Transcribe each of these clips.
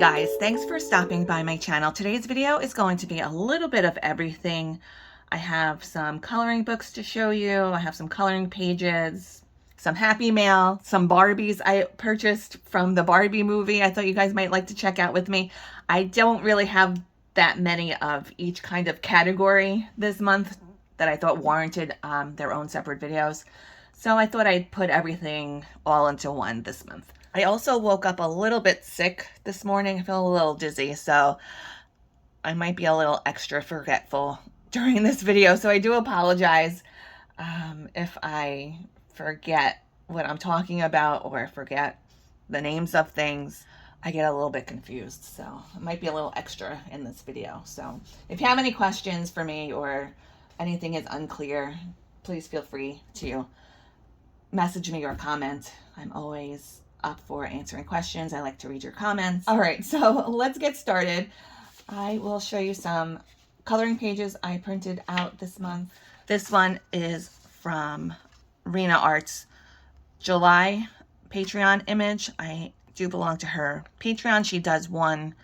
guys, thanks for stopping by my channel. Today's video is going to be a little bit of everything. I have some coloring books to show you. I have some coloring pages, some Happy Mail, some Barbies I purchased from the Barbie movie I thought you guys might like to check out with me. I don't really have that many of each kind of category this month that I thought warranted their own separate videos. So I thought I'd put everything all into one this month. I also woke up a little bit sick this morning. I feel a little dizzy, so I might be a little extra forgetful during this video. So I do apologize if I forget what I'm talking about or forget the names of things. I get a little bit confused, so it might be a little extra in this video. So if you have any questions for me or anything is unclear, please feel free to message me or comment. I'm always up for answering questions. I like to read your comments. All right, so let's get started. I will show you some coloring pages I printed out this month. This one is from Rena Art's July Patreon image. I do belong to her Patreon. She does one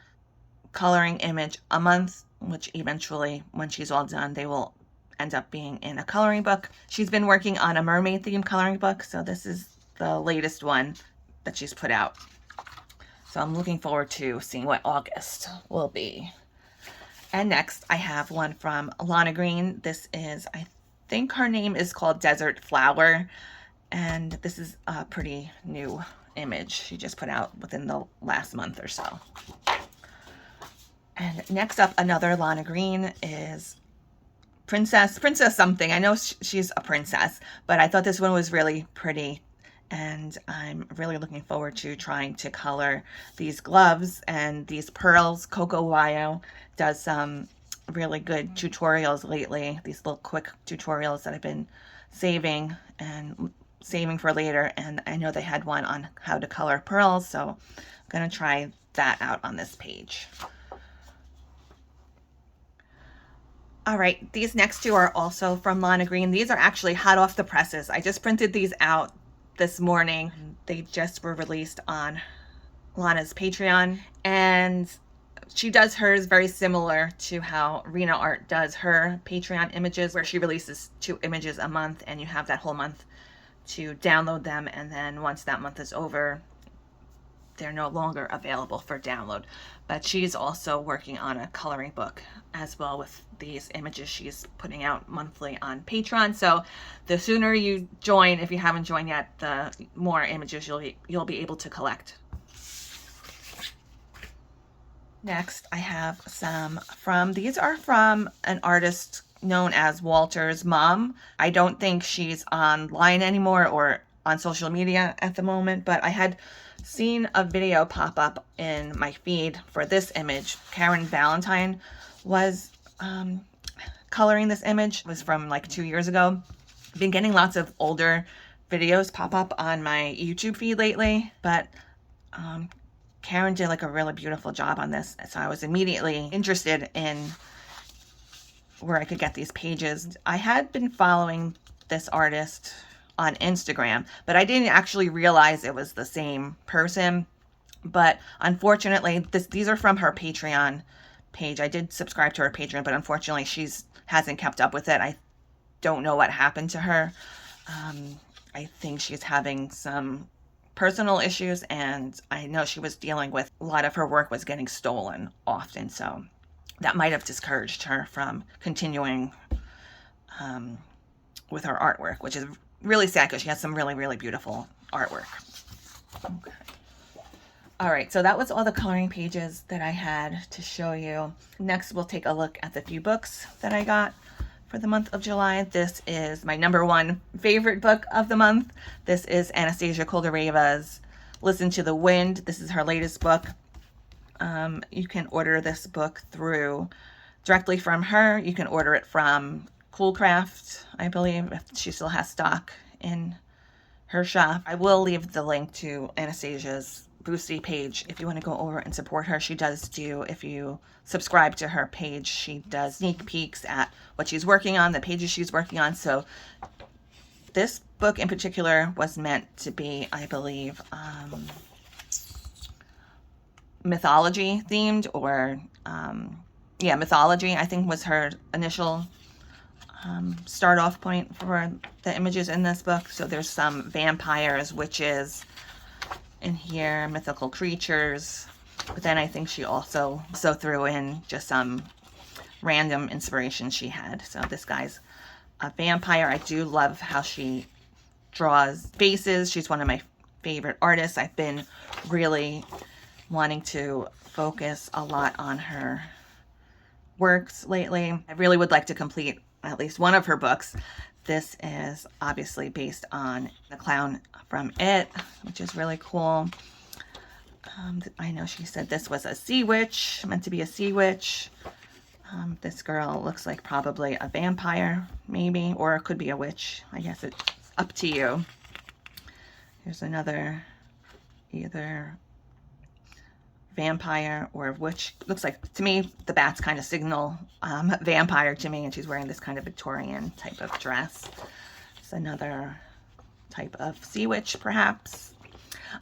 coloring image a month, which eventually, when she's all done, they will end up being in a coloring book. She's been working on a mermaid themed coloring book, so this is the latest one that she's put out. So I'm looking forward to seeing what August will be. And next I have one from Lana Green. This is, I think her name is called Desert Flower, and this is a pretty new image she just put out within the last month or so. And next up, another Lana Green is Princess something. I know she's a princess, but I thought this one was really pretty, and I'm really looking forward to trying to color these gloves and these pearls. Coco Wayo does some really good tutorials lately, these little quick tutorials that I've been saving for later, and I know they had one on how to color pearls, so I'm gonna try that out on this page. All right, these next two are also from Lana Green. These are actually hot off the presses. I just printed these out this morning. They just were released on Lana's Patreon, and she does hers very similar to how Rena Art does her Patreon images, where she releases 2 images a month, and you have that whole month to download them, and then once that month is over, they're no longer available for download. But she's also working on a coloring book as well with these images she's putting out monthly on Patreon. So the sooner you join, if you haven't joined yet, the more images you'll be able to collect. Next, I have some these are from an artist known as Walter's Mom. I don't think she's online anymore or on social media at the moment, but I had seen a video pop up in my feed for this image. Karen Valentine was coloring this image. It was from like 2 years ago. I've been getting lots of older videos pop up on my YouTube feed lately, but Karen did like a really beautiful job on this, so I was immediately interested in where I could get these pages. I had been following this artist on Instagram, but I didn't actually realize it was the same person. But unfortunately, these are from her Patreon page. I did subscribe to her Patreon, but unfortunately she hasn't kept up with it. I don't know what happened to her. I think she's having some personal issues, and I know she was dealing with a lot of her work was getting stolen often, so that might have discouraged her from continuing with her artwork, which is really sad because she has some really, really beautiful artwork. Okay. All right, so that was all the coloring pages that I had to show you. Next, we'll take a look at the few books that I got for the month of July. This is my #1 favorite book of the month. This is Anastasia Koldareva's Listen to the Wind. This is her latest book. You can order this book directly from her. You can order it from Coolcraft, I believe, if she still has stock in her shop. I will leave the link to Anastasia's Boosty page if you want to go over and support her. She does do, if you subscribe to her page, she does sneak peeks at what she's working on, the pages she's working on. So this book in particular was meant to be, I believe, mythology themed, or yeah, mythology, I think was her initial start off point for the images in this book. So there's some vampires, witches in here, mythical creatures, but then I think she also threw in just some random inspiration she had. So this guy's a vampire. I do love how she draws faces. She's one of my favorite artists. I've been really wanting to focus a lot on her works lately. I really would like to complete at least one of her books. This is obviously based on the clown from It, which is really cool. I know she said this was a sea witch, meant to be a sea witch. This girl looks like probably a vampire, maybe, or it could be a witch. I guess it's up to you. Here's another, either vampire or witch. Looks like, to me, the bats kind of signal vampire to me, and she's wearing this kind of Victorian type of dress. It's another type of sea witch, perhaps.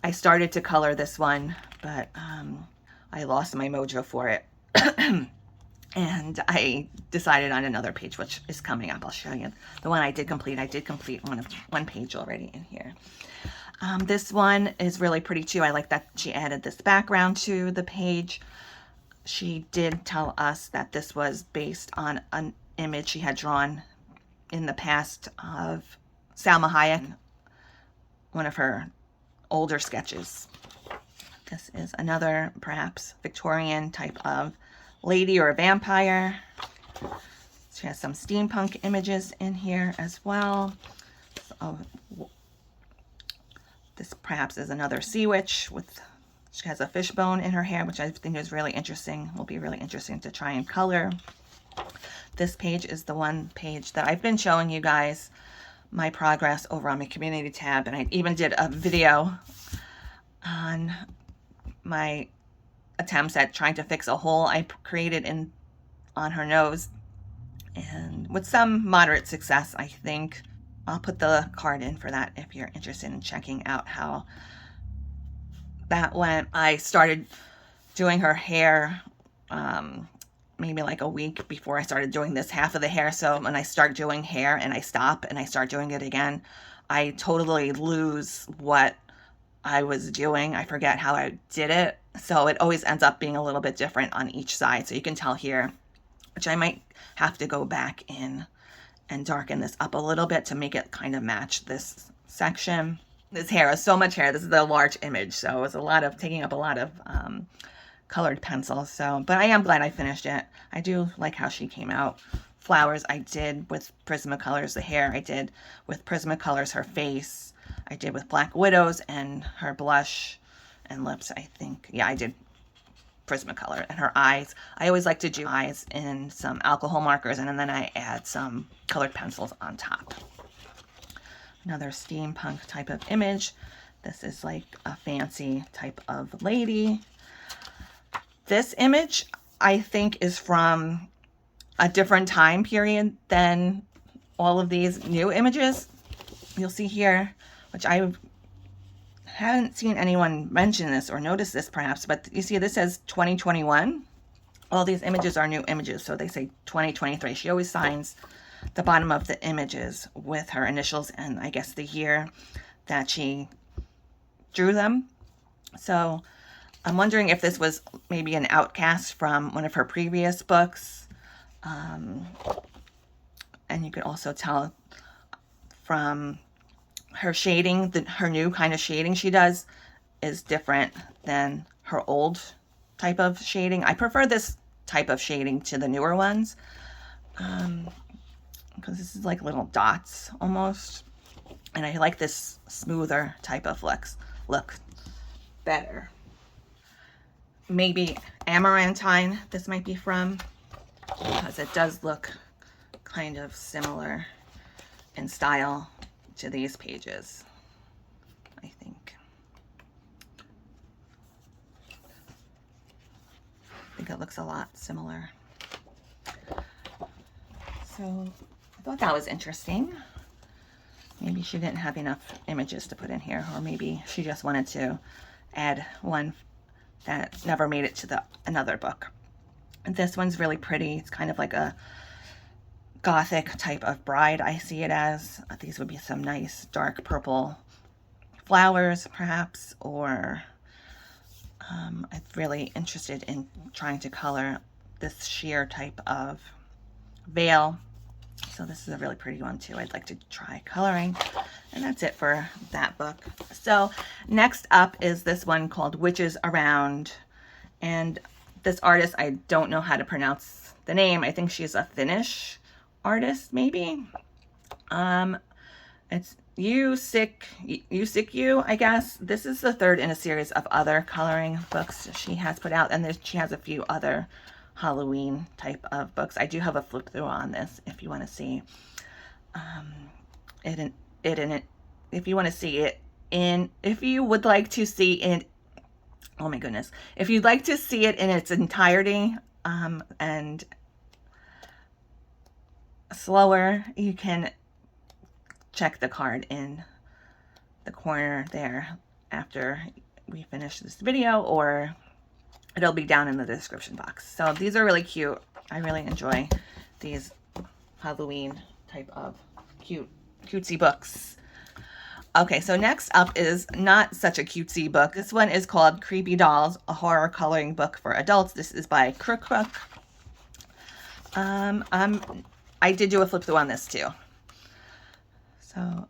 I started to color this one, but I lost my mojo for it. And I decided on another page, which is coming up. I'll show you. The one I did complete one page already in here. This one is really pretty too. I like that she added this background to the page. She did tell us that this was based on an image she had drawn in the past of Salma Hayek, one of her older sketches. This is another perhaps Victorian type of lady or a vampire. She has some steampunk images in here as well. So, this perhaps is another sea witch with, she has a fishbone in her hair, which I think is really interesting. Will be really interesting to try and color. This page is the one page that I've been showing you guys my progress over on my community tab, and I even did a video on my attempts at trying to fix a hole I created on her nose, and with some moderate success, I think. I'll put the card in for that if you're interested in checking out how that went. I started doing her hair maybe like a week before I started doing this half of the hair. So when I start doing hair and I stop and I start doing it again, I totally lose what I was doing. I forget how I did it. So it always ends up being a little bit different on each side. So you can tell here, which I might have to go back in and darken this up a little bit to make it kind of match this section. This hair is so much hair. This is a large image, so it was a lot of taking up a lot of colored pencils. So, but I am glad I finished it. I do like how she came out. Flowers I did with Prismacolors. The hair I did with Prismacolors. Her face I did with Black Widows, and her blush and lips, I think. Yeah, I did Prismacolor. And her eyes, I always like to do eyes in some alcohol markers, and then I add some colored pencils on top. Another steampunk type of image. This is like a fancy type of lady. This image, I think, is from a different time period than all of these new images. You'll see here, which I haven't seen anyone mention this or notice this perhaps, but you see this says 2021. All these images are new images, so they say 2023. She always signs the bottom of the images with her initials and I guess the year that she drew them. So I'm wondering if this was maybe an outcast from one of her previous books. And you could also tell from her shading, her new kind of shading she does is different than her old type of shading. I prefer this type of shading to the newer ones, because this is like little dots almost, and I like this smoother type of look better. Maybe Amaranthine this might be from, because it does look kind of similar in style to these pages, I think. I think it looks a lot similar. So I thought that was interesting. Maybe she didn't have enough images to put in here, or maybe she just wanted to add one that never made it to another book. And this one's really pretty. It's kind of like a gothic type of bride, I see it as. These would be some nice dark purple flowers, perhaps, or I'm really interested in trying to color this sheer type of veil. So this is a really pretty one too. I'd like to try coloring. And that's it for that book. So next up is this one called Witches Around. And this artist, I don't know how to pronounce the name. I think she's a Finnish artist, maybe. It's You Sick You, I guess. This is the third in a series of other coloring books she has put out, and she has a few other Halloween type of books. I do have a flip through on this if you want to see if you want to see it in, if you would like to see it, oh my goodness, if you'd like to see it in its entirety and slower, you can check the card in the corner there after we finish this video, or it'll be down in the description box. So these are really cute. I really enjoy these Halloween type of cutesy books. Okay, so next up is not such a cutesy book. This one is called Creepy Dolls, a horror coloring book for adults. This is by Crook. I did do a flip through on this too. So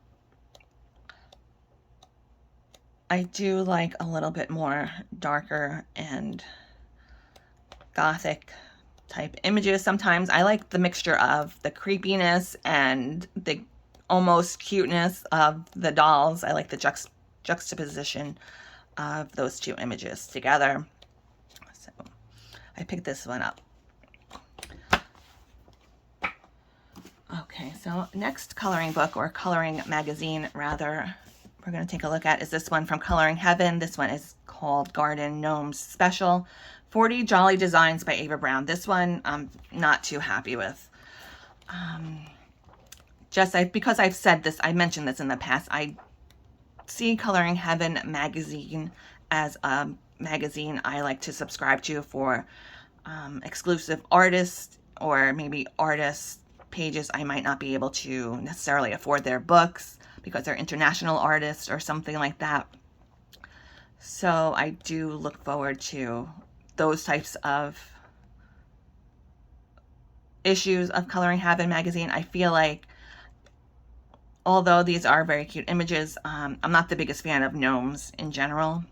I do like a little bit more darker and gothic type images sometimes. I like the mixture of the creepiness and the almost cuteness of the dolls. I like the juxtaposition of those two images together. So I picked this one up. Okay, so next coloring book, or coloring magazine rather, we're going to take a look at is this one from Coloring Heaven. This one is called Garden Gnomes Special 40 Jolly Designs by Ava Brown. This one I'm not too happy with. Because I've said this, I mentioned this in the past, I see Coloring Heaven magazine as a magazine I like to subscribe to for exclusive artists, or maybe artists pages I might not be able to necessarily afford their books because they're international artists or something like that. So I do look forward to those types of issues of Coloring Heaven magazine. I feel like, although these are very cute images, I'm not the biggest fan of gnomes in general,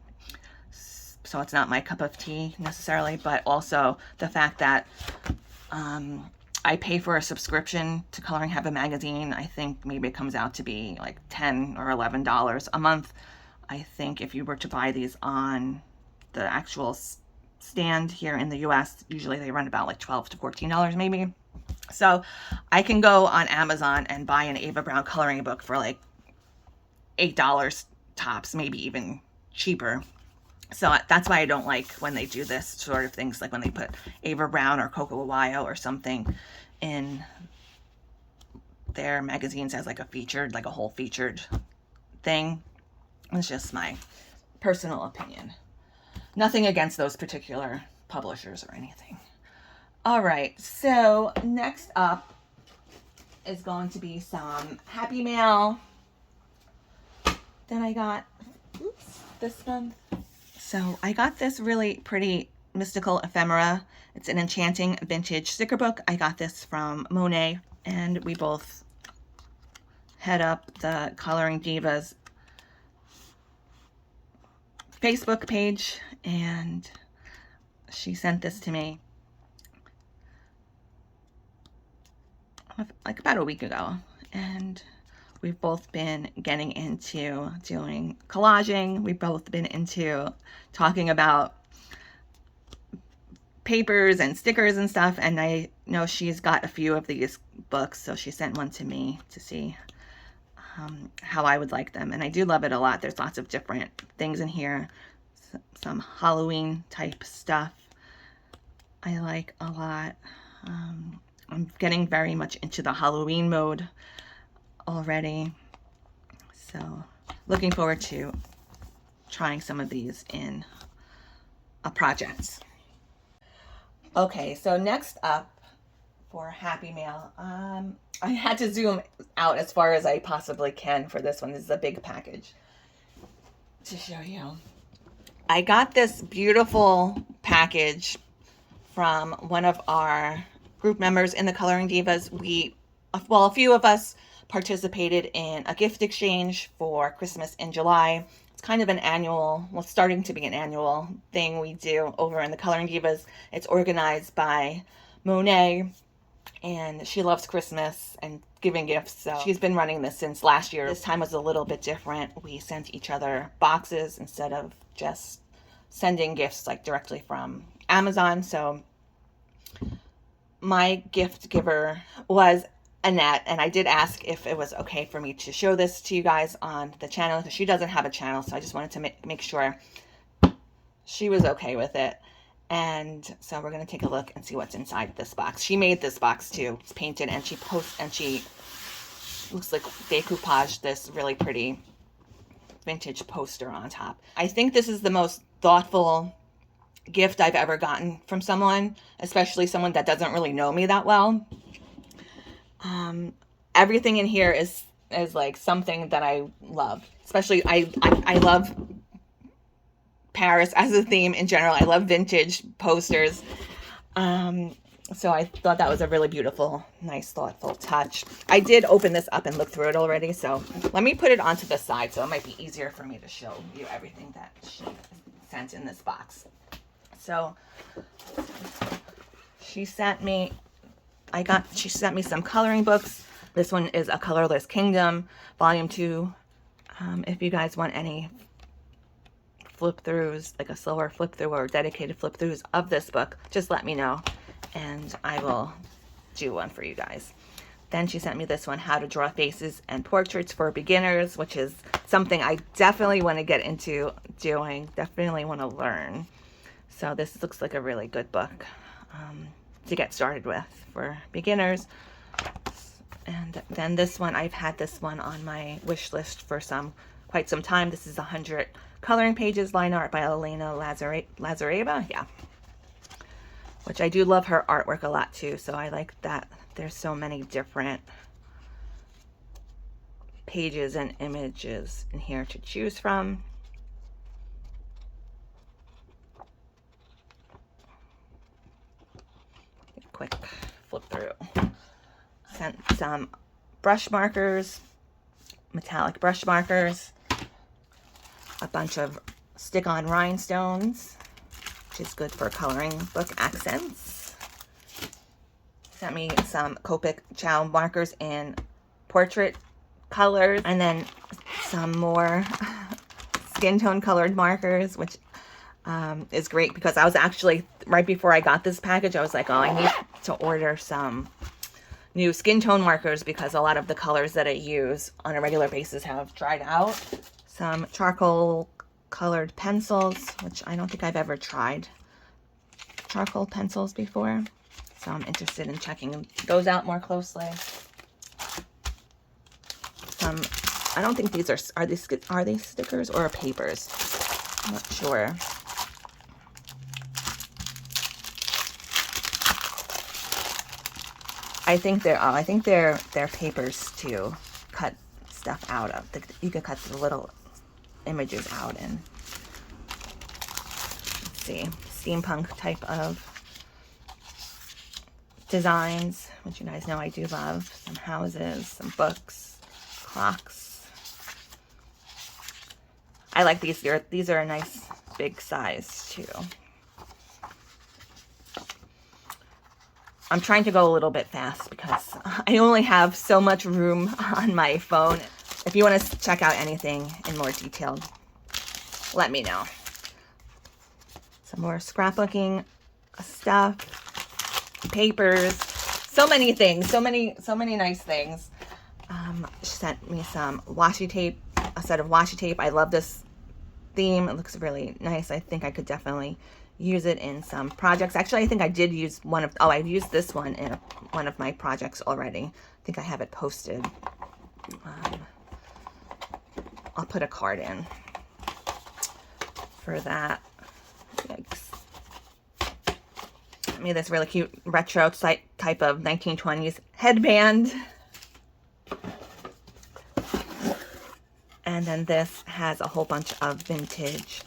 so it's not my cup of tea necessarily, but also the fact that I pay for a subscription to Coloring Heaven magazine. I think maybe it comes out to be like $10 or $11 a month. I think if you were to buy these on the actual stand here in the US, usually they run about like $12 to $14 maybe. So I can go on Amazon and buy an Ava Brown coloring book for like $8 tops, maybe even cheaper. So that's why I don't like when they do this sort of things, like when they put Ava Brown or Coco Wyo or something in their magazines as like a featured, like a whole featured thing. It's just my personal opinion. Nothing against those particular publishers or anything. All right, so next up is going to be some Happy Mail that I got this month. So I got this really pretty mystical ephemera. It's an Enchanting Vintage sticker book. I got this from Monet, and we both head up the Coloring Divas Facebook page, and she sent this to me like about a week ago, and we've both been getting into doing collaging. We've both been into talking about papers and stickers and stuff, and I know she's got a few of these books, so she sent one to me to see how I would like them, and I do love it a lot. There's lots of different things in here, some Halloween type stuff I like a lot. I'm getting very much into the Halloween mode already, so looking forward to trying some of these in projects. Okay, so next up for Happy Mail, I had to zoom out as far as I possibly can for this one. This is a big package to show you. I got this beautiful package from one of our group members in the Coloring Divas. A few of us participated in a gift exchange for Christmas in July. It's kind of an annual, well, starting to be an annual thing we do over in the Coloring Divas. It's organized by Monet, and she loves Christmas and giving gifts, so she's been running this since last year. This time was a little bit different. We sent each other boxes instead of just sending gifts like directly from Amazon. So my gift giver was Annette, and I did ask if it was okay for me to show this to you guys on the channel, because she doesn't have a channel, so I just wanted to make sure she was okay with it. And so we're going to take a look and see what's inside this box. She made this box too. It's painted, and she looks like decoupaged this really pretty vintage poster on top. I think this is the most thoughtful gift I've ever gotten from someone, especially someone that doesn't really know me that well. Everything in here is like something that I love. Especially I love Paris as a theme in general. I love vintage posters. So I thought that was a really beautiful, nice, thoughtful touch. I did open this up and look through it already, so let me put it onto the side so it might be easier for me to show you everything that she sent in this box. So she sent me some coloring books. This one is A Colorless Kingdom, Volume 2. If you guys want any flip-throughs, like a silver flip-through or dedicated flip-throughs of this book, just let me know, and I will do one for you guys. Then she sent me this one, How to Draw Faces and Portraits for Beginners, which is something I definitely want to get into doing, definitely want to learn. So this looks like a really good book to get started with for beginners. And then this one, I've had this one on my wish list for quite some time. This is 100 coloring pages, line art by Elena Lazareva. Yeah. Which I do love her artwork a lot too. So I like that there's so many different pages and images in here to choose from. Quick flip through. Sent some brush markers, metallic brush markers, a bunch of stick-on rhinestones, which is good for coloring book accents. Sent me some Copic Chow markers in portrait colors, and then some more skin tone colored markers, which is great because I was actually, right before I got this package, I was like, oh, I need to order some new skin tone markers because a lot of the colors that I use on a regular basis have dried out. Some charcoal colored pencils, which I don't think I've ever tried charcoal pencils before, so I'm interested in checking those out more closely. I don't think these are they stickers or papers? I'm not sure. I think they're papers to cut stuff out of. You can cut the little images out and, let's see, steampunk type of designs, which you guys know I do love. Some houses, some books, clocks. I like these. These are a nice big size too. I'm trying to go a little bit fast because I only have so much room on my phone. If you want to check out anything in more detail, let me know. Some more scrapbooking stuff, papers, so many things, so many nice things. She sent me some washi tape, a set of washi tape. I love this theme. It looks really nice. I think I could definitely use it in some projects. Actually, I think I did use I've used this one in one of my projects already. I think I have it posted. I'll put a card in for that. Yikes. sent me this really cute retro type of 1920s headband. And then this has a whole bunch of vintage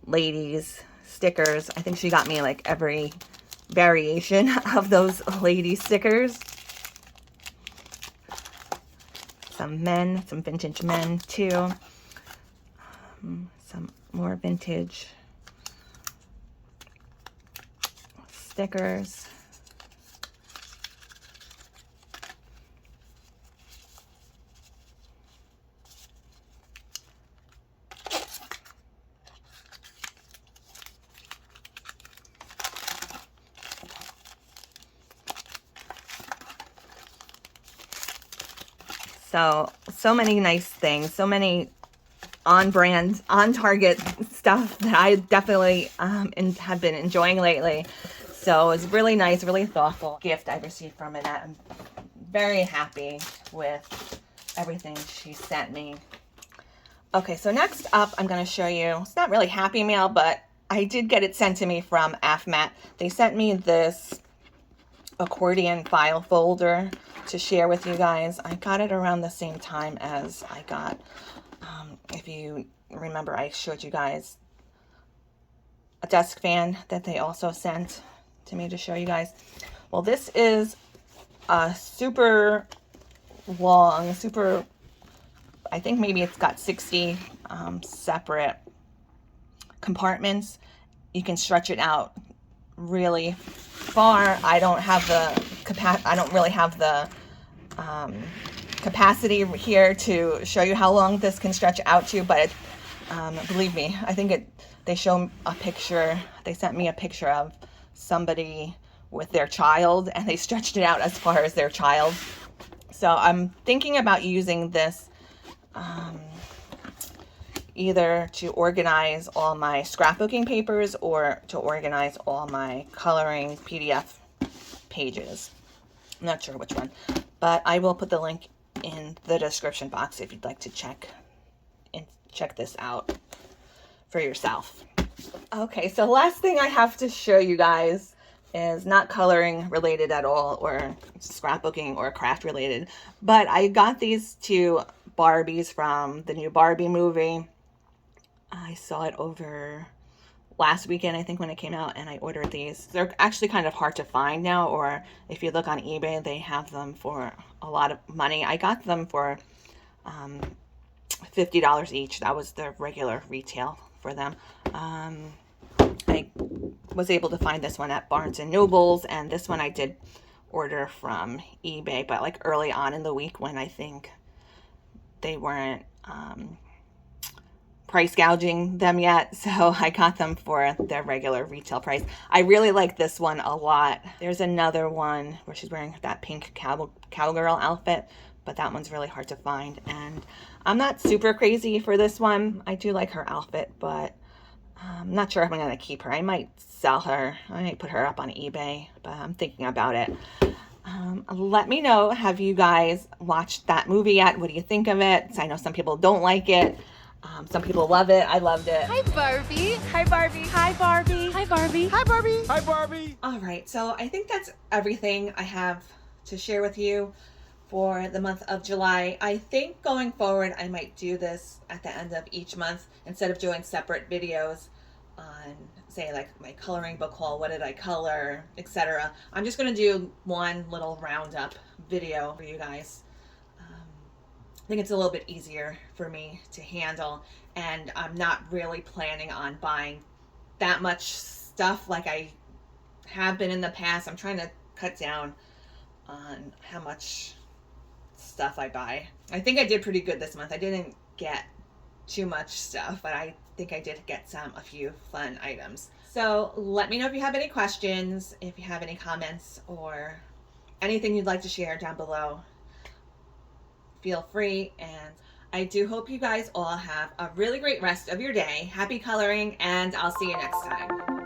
ladies stickers. I think she got me like every variation of those lady stickers. Some men, some vintage men too. Some more vintage stickers. So many nice things, so many on-brand, on-target stuff that I definitely have been enjoying lately. So it's really nice, really thoughtful gift I received from Annette. I'm very happy with everything she sent me. Okay, so next up, I'm going to show you, it's not really Happy Mail, but I did get it sent to me from AFMAT. They sent me this accordion file folder to share with you guys. I got it around the same time as I got, if you remember, I showed you guys a desk fan that they also sent to me to show you guys. Well, this is a super long, I think maybe it's got 60 separate compartments. You can stretch it out really far. I don't have the I don't really have the capacity here to show you how long this can stretch out to, but believe me, I think they show a picture. They sent me a picture of somebody with their child, and they stretched it out as far as their child. So I'm thinking about using this either to organize all my scrapbooking papers or to organize all my coloring PDF pages. I'm not sure which one, but I will put the link in the description box if you'd like to check this out for yourself. Okay, so last thing I have to show you guys is not coloring related at all, or scrapbooking or craft related, but I got these two Barbies from the new Barbie movie. I saw it over last weekend, I think, when it came out, and I ordered these. They're actually kind of hard to find now, or if you look on eBay, they have them for a lot of money. I got them for $50 each. That was the regular retail for them. I was able to find this one at Barnes and Nobles, and this one I did order from eBay, but like early on in the week when I think they weren't price gouging them yet, so I got them for their regular retail price. I really like this one a lot. There's another one where she's wearing that pink cowgirl outfit, but that one's really hard to find, and I'm not super crazy for this one. I do like her outfit, but I'm not sure if I'm going to keep her. I might sell her. I might put her up on eBay, but I'm thinking about it. Let me know, have you guys watched that movie yet? What do you think of it? I know some people don't like it. Some people love it. I loved it. Hi, Barbie. Hi, Barbie. Hi, Barbie. Hi, Barbie. Hi, Barbie. Hi, Barbie. All right, so I think that's everything I have to share with you for the month of July. I think going forward, I might do this at the end of each month instead of doing separate videos on, say, like my coloring book haul, what did I color, etc. I'm just going to do one little roundup video for you guys. I think it's a little bit easier for me to handle, and I'm not really planning on buying that much stuff like I have been in the past. I'm trying to cut down on how much stuff I buy. I think I did pretty good this month. I didn't get too much stuff, but I think I did get a few fun items. So let me know if you have any questions, if you have any comments, or anything you'd like to share down below. Feel free, and I do hope you guys all have a really great rest of your day. Happy coloring, and I'll see you next time.